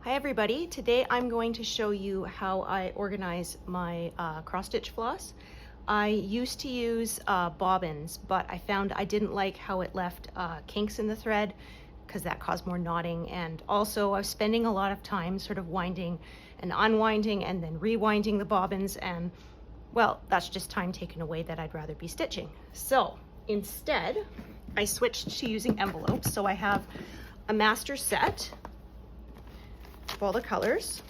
Hi everybody, today I'm going to show you how I organize my cross stitch floss. I used to use bobbins, but I found I didn't like how it left kinks in the thread because that caused more knotting, and also I was spending a lot of time sort of winding and unwinding and then rewinding the bobbins, and well, that's just time taken away that I'd rather be stitching. So instead I switched to using envelopes. So I have a master set of all the colors.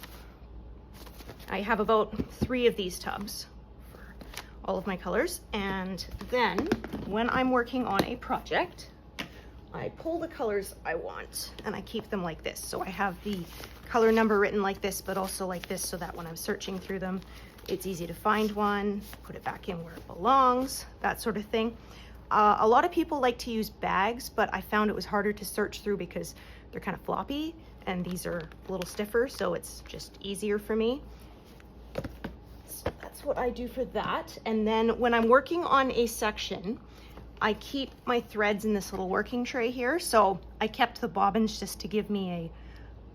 I have about 3 of these tubs for all of my colors, and then when I'm working on a project, I pull the colors I want and I keep them like this. So I have the color number written like this, but also like this, so that when I'm searching through them, it's easy to find one, put it back in where it belongs, that sort of thing. A lot of people like to use bags, but I found it was harder to search through because they're kind of floppy and these are a little stiffer, so it's just easier for me. So that's what I do for that. And then when I'm working on a section, I keep my threads in this little working tray here. So I kept the bobbins just to give me a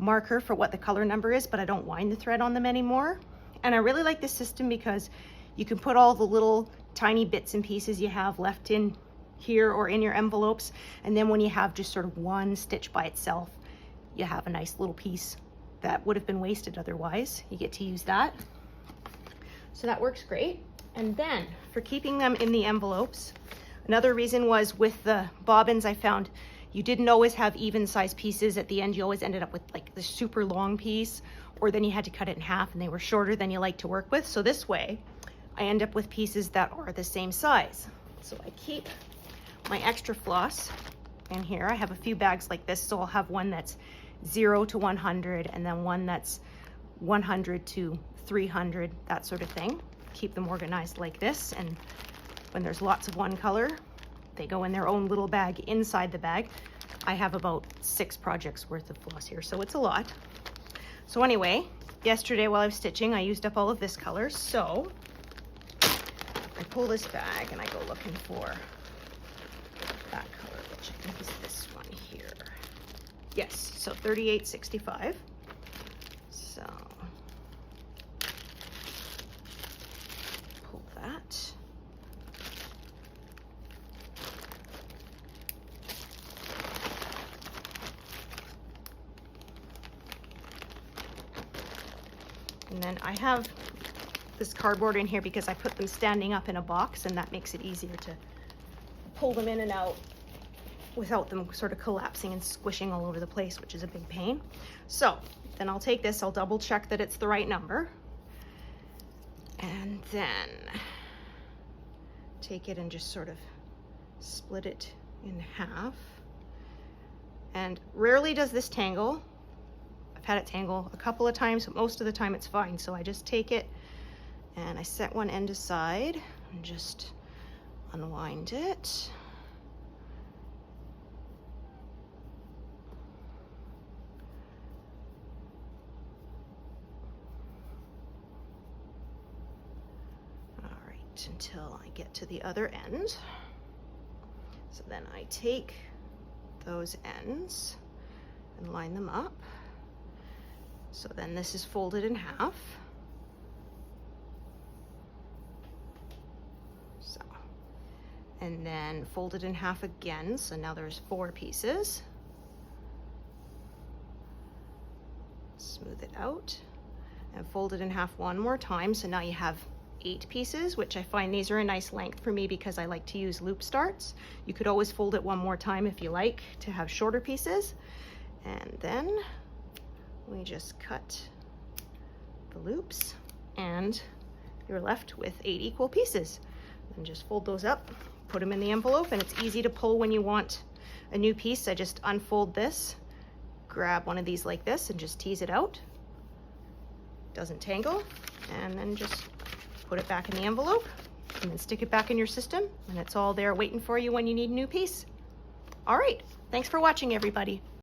marker for what the color number is, but I don't wind the thread on them anymore. And I really like this system because you can put all the little tiny bits and pieces you have left in here or in your envelopes, and then when you have just sort of one stitch by itself, you have a nice little piece that would have been wasted otherwise. You get to use that. So that works great. And then for keeping them in the envelopes, another reason was with the bobbins, I found you didn't always have even size pieces. At the end, you always ended up with like the super long piece, or then you had to cut it in half and they were shorter than you like to work with. So this way, I end up with pieces that are the same size. So I keep my extra floss in here. I have a few bags like this, so I'll have one that's 0 to 100 and then one that's 100 to 300, that sort of thing. Keep them organized like this, and when there's lots of one color, they go in their own little bag inside the bag. I have about 6 projects worth of floss here, so it's a lot. So anyway, yesterday while I was stitching, I used up all of this color, so I pull this bag and I go looking for that color, which I think is this one here. Yes, so 3865. So pull that. And then I have this cardboard in here because I put them standing up in a box, and that makes it easier to pull them in and out without them sort of collapsing and squishing all over the place, which is a big pain. So then I'll take this, I'll double check that it's the right number, and then take it and just sort of split it in half. And rarely does this tangle. I've had it tangle a couple of times, but most of the time it's fine. So I just take it and I set one end aside and just unwind it. All right, until I get to the other end. So then I take those ends and line them up. So then this is folded in half. So, and then folded in half again. So now there's 4 pieces. Smooth it out and fold it in half one more time. So now you have 8 pieces, which I find these are a nice length for me because I like to use loop starts. You could always fold it one more time if you like to have shorter pieces. And then we just cut the loops and you're left with 8 equal pieces. And just fold those up, put them in the envelope, and it's easy to pull when you want a new piece. I just unfold this, grab one of these like this and just tease it out. Doesn't tangle, and then just put it back in the envelope and then stick it back in your system, and it's all there waiting for you when you need a new piece. All right, thanks for watching everybody.